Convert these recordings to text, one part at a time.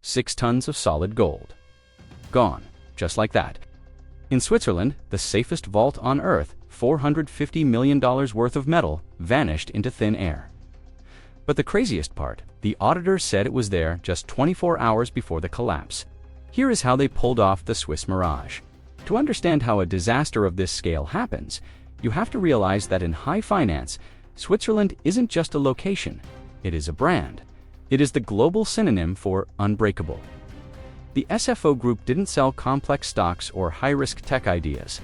6 tons of solid gold. Gone, just like that. In Switzerland, the safest vault on Earth, $450 million worth of metal vanished into thin air. But the craziest part, the auditors said it was there just 24 hours before the collapse. Here is how they pulled off the Swiss Mirage. To understand how a disaster of this scale happens, you have to realize that in high finance, Switzerland isn't just a location, it is a brand. It is the global synonym for unbreakable. The SFO Group didn't sell complex stocks or high-risk tech ideas.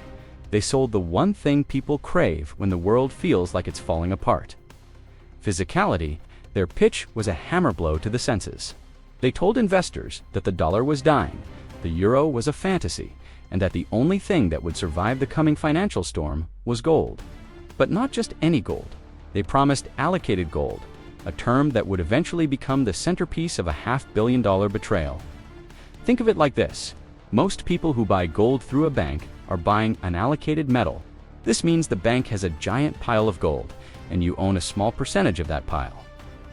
They sold the one thing people crave when the world feels like it's falling apart. Physicality. Their pitch was a hammer blow to the senses. They told investors that the dollar was dying, the euro was a fantasy, and that the only thing that would survive the coming financial storm was gold. But not just any gold. They promised allocated gold, a term that would eventually become the centerpiece of a $500 million betrayal. Think of it like this. Most people who buy gold through a bank are buying an allocated metal. This means the bank has a giant pile of gold, and you own a small percentage of that pile.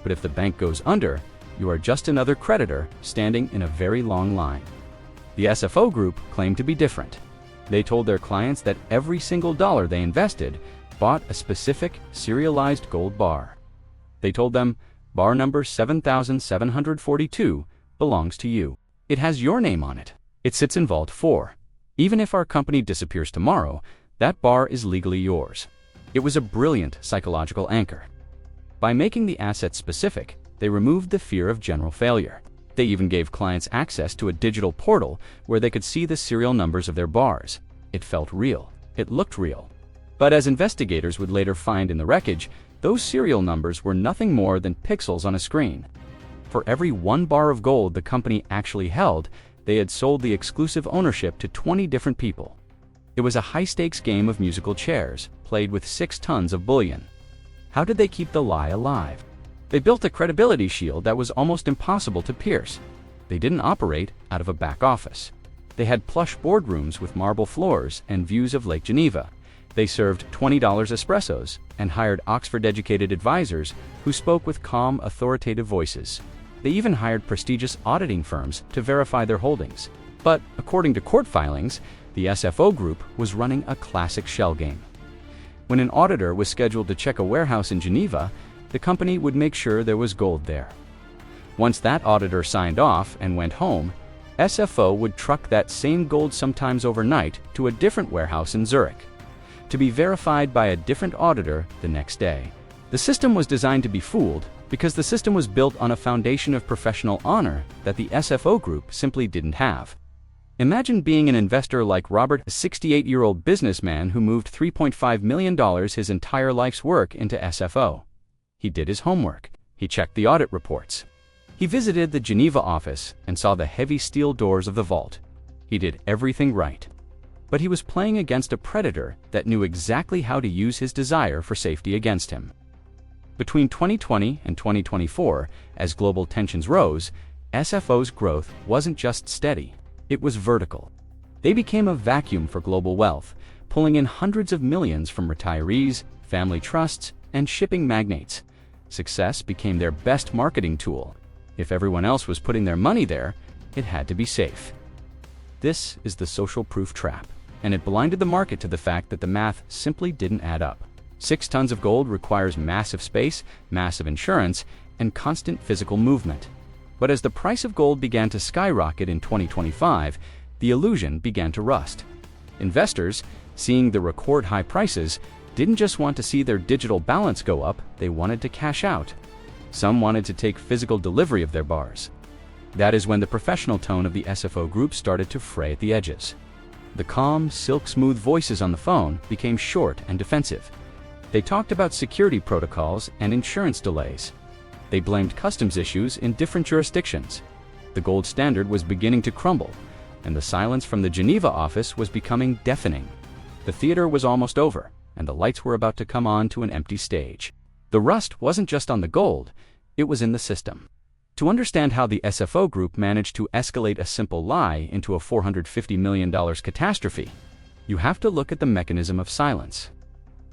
But if the bank goes under, you are just another creditor standing in a very long line. The SFO Group claimed to be different. They told their clients that every single dollar they invested bought a specific serialized gold bar. They told them, bar number 7742 belongs to you. It has your name on it. It sits in Vault 4. Even if our company disappears tomorrow, that bar is legally yours. It was a brilliant psychological anchor. By making the asset specific, they removed the fear of general failure. They even gave clients access to a digital portal where they could see the serial numbers of their bars. It felt real. It looked real. But as investigators would later find in the wreckage, those serial numbers were nothing more than pixels on a screen. For every 1 bar of gold the company actually held, they had sold the exclusive ownership to 20 different people. It was a high-stakes game of musical chairs, played with 6 tons of bullion. How did they keep the lie alive? They built a credibility shield that was almost impossible to pierce. They didn't operate out of a back office. They had plush boardrooms with marble floors and views of Lake Geneva. They served $20 espressos and hired Oxford-educated advisors who spoke with calm, authoritative voices. They even hired prestigious auditing firms to verify their holdings. But, according to court filings, the SFO Group was running a classic shell game. When an auditor was scheduled to check a warehouse in Geneva, the company would make sure there was gold there. Once that auditor signed off and went home, SFO would truck that same gold sometimes overnight to a different warehouse in Zurich, to be verified by a different auditor the next day. The system was designed to be fooled because the system was built on a foundation of professional honor that the SFO Group simply didn't have. Imagine being an investor like Robert, a 68-year-old businessman who moved $3.5 million his entire life's work into SFO. He did his homework. He checked the audit reports. He visited the Geneva office and saw the heavy steel doors of the vault. He did everything right. But he was playing against a predator that knew exactly how to use his desire for safety against him. Between 2020 and 2024, as global tensions rose, SFO's growth wasn't just steady. It was vertical. They became a vacuum for global wealth, pulling in hundreds of millions from retirees, family trusts, and shipping magnates. Success became their best marketing tool. If everyone else was putting their money there, it had to be safe. This is the social proof trap, and it blinded the market to the fact that the math simply didn't add up. 6 tons of gold requires massive space, massive insurance, and constant physical movement. But as the price of gold began to skyrocket in 2025, the illusion began to rust. Investors, seeing the record high prices, didn't just want to see their digital balance go up, they wanted to cash out. Some wanted to take physical delivery of their bars. That is when the professional tone of the SFO Group started to fray at the edges. The calm, silk-smooth voices on the phone became short and defensive. They talked about security protocols and insurance delays. They blamed customs issues in different jurisdictions. The gold standard was beginning to crumble, and the silence from the Geneva office was becoming deafening. The theater was almost over, and the lights were about to come on to an empty stage. The rust wasn't just on the gold, it was in the system. To understand how the SFO Group managed to escalate a simple lie into a $450 million catastrophe, you have to look at the mechanism of silence.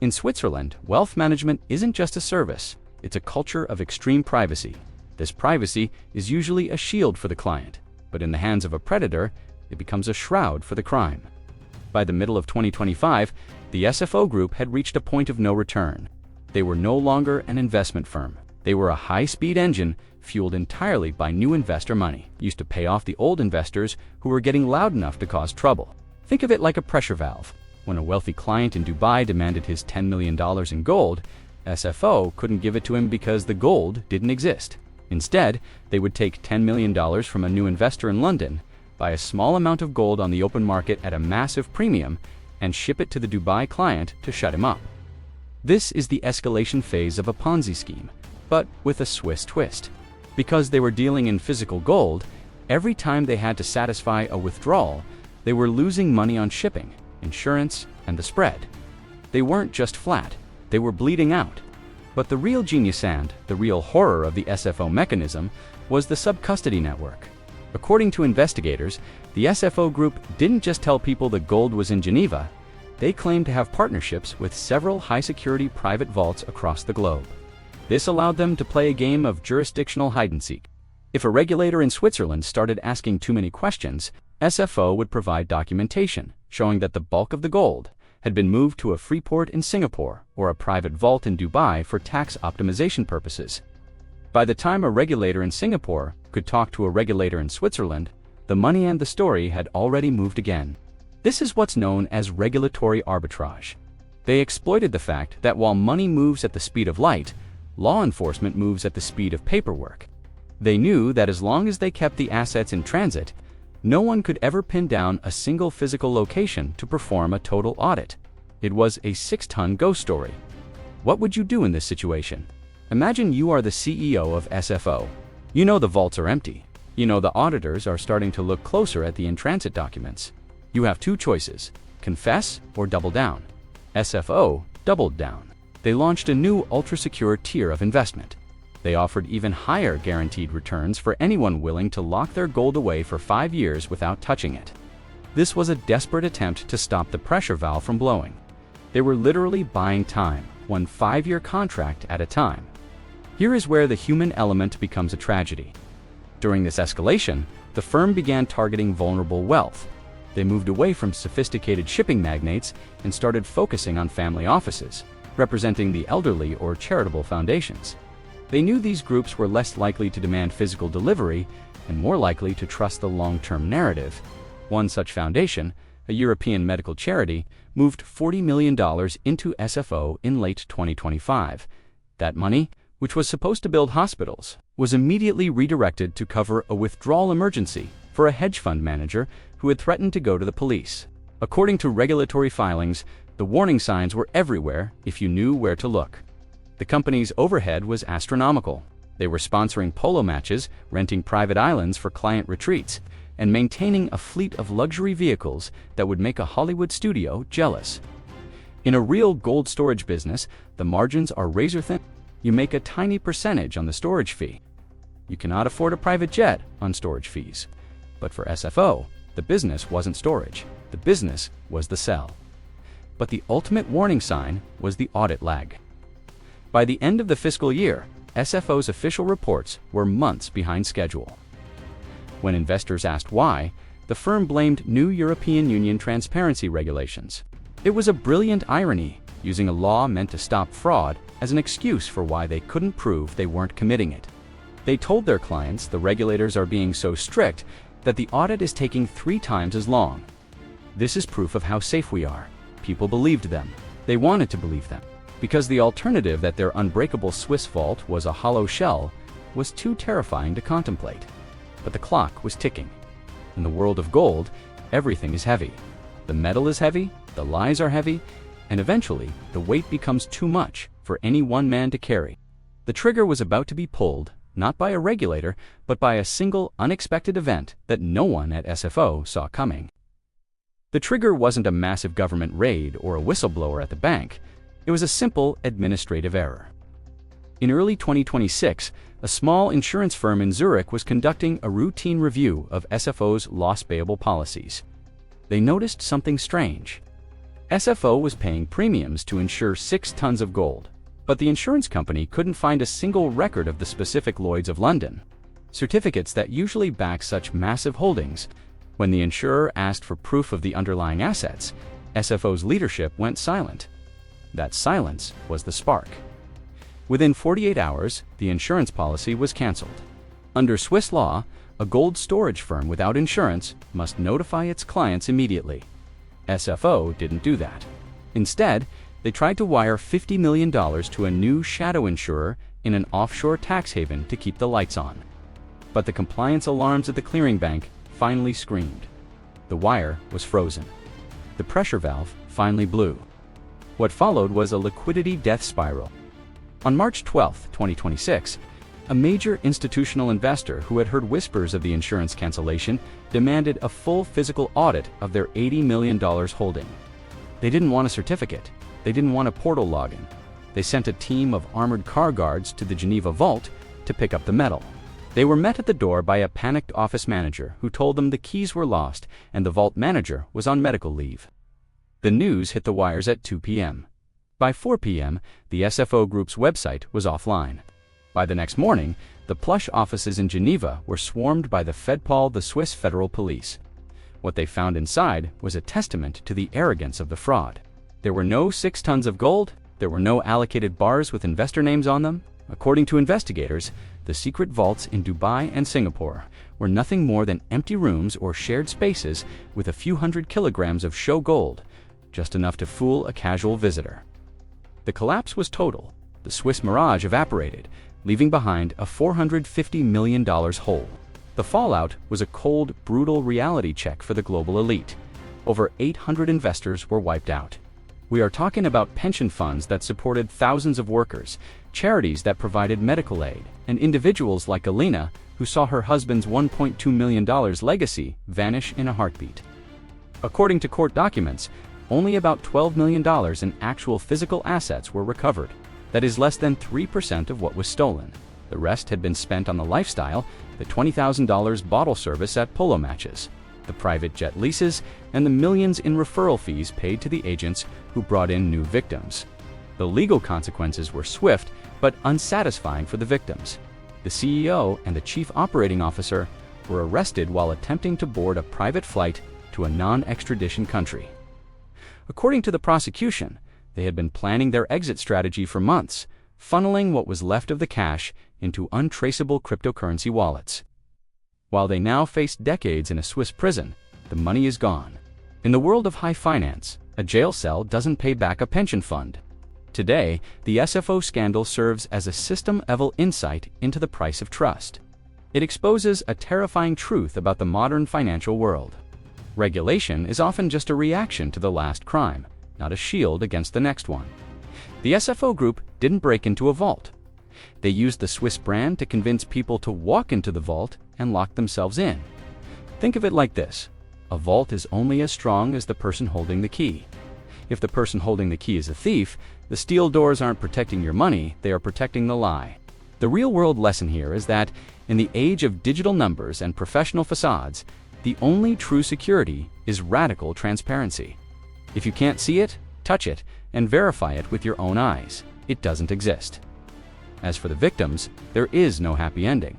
In Switzerland, wealth management isn't just a service, it's a culture of extreme privacy. This privacy is usually a shield for the client. but in the hands of a predator, it becomes a shroud for the crime. By the middle of 2025, the SFO Group had reached a point of no return. They were no longer an investment firm. They were a high-speed engine fueled entirely by new investor money, used to pay off the old investors who were getting loud enough to cause trouble. Think of it like a pressure valve. When a wealthy client in Dubai demanded his $10 million in gold, SFO couldn't give it to him because the gold didn't exist. Instead, they would take $10 million from a new investor in London, buy a small amount of gold on the open market at a massive premium, and ship it to the Dubai client to shut him up. This is the escalation phase of a Ponzi scheme, but with a Swiss twist. Because they were dealing in physical gold, every time they had to satisfy a withdrawal, they were losing money on shipping, insurance, and the spread. They weren't just flat, they were bleeding out. But the real genius and the real horror of the SFO mechanism was the sub-custody network. According to investigators, the SFO Group didn't just tell people the gold was in Geneva, they claimed to have partnerships with several high-security private vaults across the globe. This allowed them to play a game of jurisdictional hide-and-seek. If a regulator in Switzerland started asking too many questions, SFO would provide documentation showing that the bulk of the gold had been moved to a free port in Singapore or a private vault in Dubai for tax optimization purposes. By the time a regulator in Singapore could talk to a regulator in Switzerland, the money and the story had already moved again. This is what's known as regulatory arbitrage. They exploited the fact that while money moves at the speed of light, law enforcement moves at the speed of paperwork. They knew that as long as they kept the assets in transit, no one could ever pin down a single physical location to perform a total audit. It was a 6-ton ghost story. What would you do in this situation? Imagine you are the CEO of SFO. You know the vaults are empty. You know the auditors are starting to look closer at the in-transit documents. You have two choices: confess or double down. SFO doubled down. They launched a new ultra-secure tier of investment. They offered even higher guaranteed returns for anyone willing to lock their gold away for 5 years without touching it. This was a desperate attempt to stop the pressure valve from blowing. They were literally buying time, one 5-year contract at a time. Here is where the human element becomes a tragedy. During this escalation, the firm began targeting vulnerable wealth. They moved away from sophisticated shipping magnates and started focusing on family offices, representing the elderly or charitable foundations. They knew these groups were less likely to demand physical delivery and more likely to trust the long-term narrative. One such foundation, a European medical charity, moved $40 million into SFO in late 2025. That money, which was supposed to build hospitals, was immediately redirected to cover a withdrawal emergency for a hedge fund manager who had threatened to go to the police. According to regulatory filings, the warning signs were everywhere if you knew where to look. The company's overhead was astronomical. They were sponsoring polo matches, renting private islands for client retreats, and maintaining a fleet of luxury vehicles that would make a Hollywood studio jealous. In a real gold storage business, the margins are razor thin. You make a tiny percentage on the storage fee. You cannot afford a private jet on storage fees. But for SFO, the business wasn't storage. The business was the sell. But the ultimate warning sign was the audit lag. By the end of the fiscal year, SFO's official reports were months behind schedule. When investors asked why, the firm blamed new European Union transparency regulations. It was a brilliant irony, using a law meant to stop fraud as an excuse for why they couldn't prove they weren't committing it. They told their clients the regulators are being so strict that the audit is taking 3 times as long. This is proof of how safe we are. People believed them. They wanted to believe them, because the alternative that their unbreakable Swiss vault was a hollow shell was too terrifying to contemplate. But the clock was ticking. In the world of gold, everything is heavy. The metal is heavy, the lies are heavy, and eventually the weight becomes too much for any one man to carry. The trigger was about to be pulled, not by a regulator, but by a single unexpected event that no one at SFO saw coming. The trigger wasn't a massive government raid or a whistleblower at the bank. It was a simple administrative error. In early 2026, a small insurance firm in Zurich was conducting a routine review of SFO's loss payable policies. They noticed something strange. SFO was paying premiums to insure 6 tons of gold, but the insurance company couldn't find a single record of the specific Lloyd's of London. certificates that usually back such massive holdings. When the insurer asked for proof of the underlying assets, SFO's leadership went silent. That silence was the spark. Within 48 hours, the insurance policy was canceled. Under Swiss law, a gold storage firm without insurance must notify its clients immediately. SFO didn't do that. Instead, they tried to wire $50 million to a new shadow insurer in an offshore tax haven to keep the lights on. But the compliance alarms at the clearing bank finally screamed. The wire was frozen. The pressure valve finally blew. What followed was a liquidity death spiral. On March 12, 2026, a major institutional investor who had heard whispers of the insurance cancellation demanded a full physical audit of their $80 million holding. They didn't want a certificate. They didn't want a portal login. They sent a team of armored car guards to the Geneva vault to pick up the metal. They were met at the door by a panicked office manager who told them the keys were lost and the vault manager was on medical leave. The news hit the wires at 2 p.m. By 4 p.m., the SFO Group's website was offline. By the next morning, the plush offices in Geneva were swarmed by the Fedpol, the Swiss federal police. What they found inside was a testament to the arrogance of the fraud. There were no 6 tons of gold. There were no allocated bars with investor names on them. According to investigators, the secret vaults in Dubai and Singapore were nothing more than empty rooms or shared spaces with a few hundred kilograms of show gold, just enough to fool a casual visitor. The collapse was total. The Swiss Mirage evaporated, leaving behind a $450 million hole. The fallout was a cold, brutal reality check for the global elite. Over 800 investors were wiped out. We are talking about pension funds that supported thousands of workers, charities that provided medical aid, and individuals like Alina, who saw her husband's $1.2 million legacy vanish in a heartbeat. According to court documents, only about $12 million in actual physical assets were recovered. That is less than 3% of what was stolen. The rest had been spent on the lifestyle, the $20,000 bottle service at polo matches, the private jet leases, and the millions in referral fees paid to the agents who brought in new victims. The legal consequences were swift but unsatisfying for the victims. The CEO and the chief operating officer were arrested while attempting to board a private flight to a non-extradition country. According to the prosecution, they had been planning their exit strategy for months, funneling what was left of the cash into untraceable cryptocurrency wallets. While they now face decades in a Swiss prison, the money is gone. In the world of high finance, a jail cell doesn't pay back a pension fund. Today, the SFO scandal serves as a system-level insight into the price of trust. It exposes a terrifying truth about the modern financial world. Regulation is often just a reaction to the last crime, not a shield against the next one. The SFO Group didn't break into a vault. They used the Swiss brand to convince people to walk into the vault and lock themselves in. Think of it like this. A vault is only as strong as the person holding the key. If the person holding the key is a thief, the steel doors aren't protecting your money, they are protecting the lie. The real-world lesson here is that, in the age of digital numbers and professional facades, the only true security is radical transparency. If you can't see it, touch it, and verify it with your own eyes, it doesn't exist. As for the victims, there is no happy ending.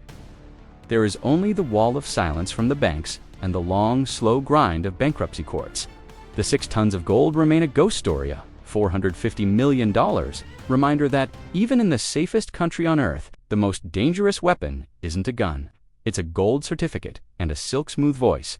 There is only the wall of silence from the banks and the long, slow grind of bankruptcy courts. The 6 tons of gold remain a ghost story, a $450 million reminder that even in the safest country on earth, the most dangerous weapon isn't a gun. It's a gold certificate and a silk-smooth voice.